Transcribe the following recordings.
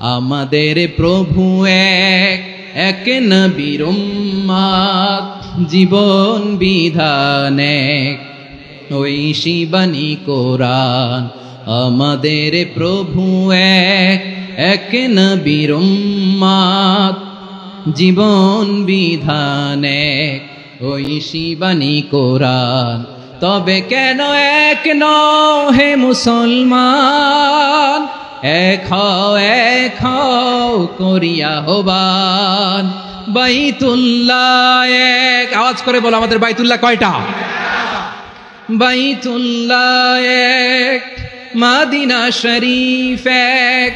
আমাদের প্রভু এক, এক নবীর উম্মত, জীবন বিধান এক, ঐশী বাণী কোরআন। আমাদের প্রভু এক, এক নবীর উম্মত, জীবন বিধান এক, ঐশী বাণী কোরআন। তবে কেন এক নও হে মুসলমান, এক হও করিয়া আহ্বান। বাইতুল্লাহ এক, আওয়াজ করে বলো আমাদের বাইতুল্লাহ কয়টা? বাইতুল্লাহ এক, মদিনা শরীফ এক।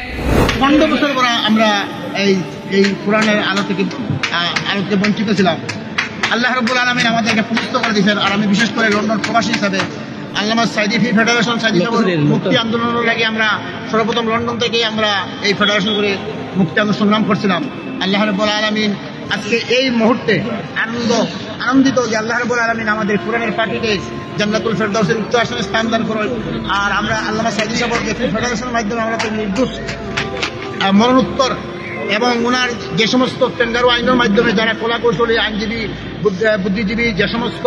15 বছর পর আমরা এই কোরআনের আলো থেকে বঞ্চিত ছিলাম। আল্লাহ রাব্বুল আলামিন আমাদেরকে পুষ্ট করে দিয়েছেন। আর আমি বিশেষ করে লন্ডন প্রবাসী হিসাবে আল্লামা সাইদি ফেডারেশন মুক্তি আন্দোলনের লাগে আমরা সর্বপ্রথম লন্ডন থেকেই আমরা এই ফেডারেশন করে মুক্তি সংগ্রাম করছিলাম। আল্লাহ রাব্বুল আলামিন আজকে এই মুহূর্তে আনন্দিত যে আল্লাহ রাব্বুল আলামিন আমাদের কোরআনের পার্টিতে জান্নাতুল ফেরদাউসের উচ্চ আসনে স্থান দান করেন। আর আমরা আল্লামা সাইদি সাহেবকে ফেডারেশনের মাধ্যমে আমরা নির্দোষ মরণোত্তর এবং ওনার যে সমস্ত টেন্ডার আইনের মাধ্যমে যারা কলাকৌশলী আইনজীবী বুদ্ধিজীবী যে সমস্ত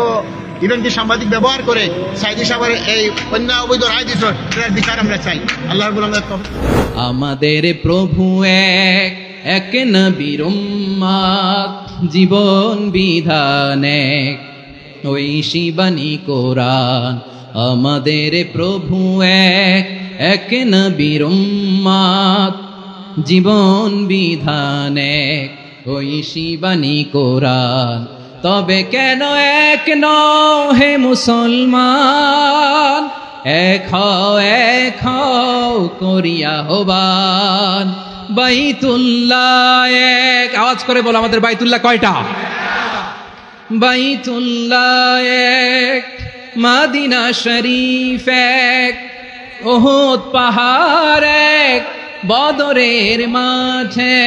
ইভেন্টটি সাংবাদিক ব্যবহার করে সাইদি সাহেবের এই অন্যায় অবৈধ রায় দিয়েছে সেটার বিচার আমরা চাই। আল্লাহ রাব্বুল আলামিন। আমাদের প্রভু এক, এক নবীর উম্মত, জীবন বিধান এক, ঐশী বাণী কোরআন। আমাদের প্রভু এক, এক নবীর উম্মত, জীবন বিধান এক, ঐশী বাণী কোরআন। তবে কেন এক নও হে মুসলমান, এক হও করিয়া আহ্বান। বাইতুল্লাহ এক, আওয়াজ করে বলো আমাদের বাইতুল্লাহ কয়টা? বাইতুল্লাহ এক, মদিনা শরীফ এক, উহুদ পাহাড় এক, বদরের মাঠে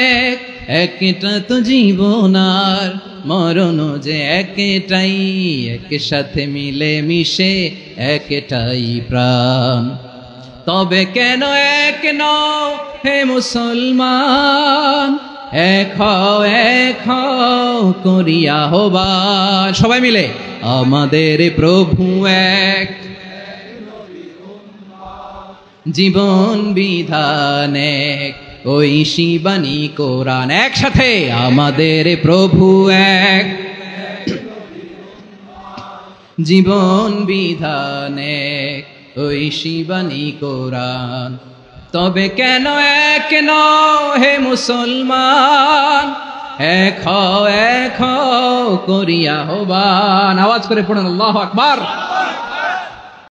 একটা তো জীবন আর মরণ যে একটাই, একসাথে মিলে মিশে একটাই প্রাণ। তবে কেন এক নও হে মুসলমান, এক হও করিয়া আহ্বান। সবাই মিলে আমাদের প্রভু এক, জীবন বিধান এক, ঐশী বাণী কোরআন। একসাথে আমাদের প্রভু এক, জীবন বিধান এক, ঐশী বাণী কোরআন। তবে কেন এক নও হে মুসলমান, এক হও করিয়া আহ্বান। আওয়াজ করে পড়ুন আল্লাহু আকবার।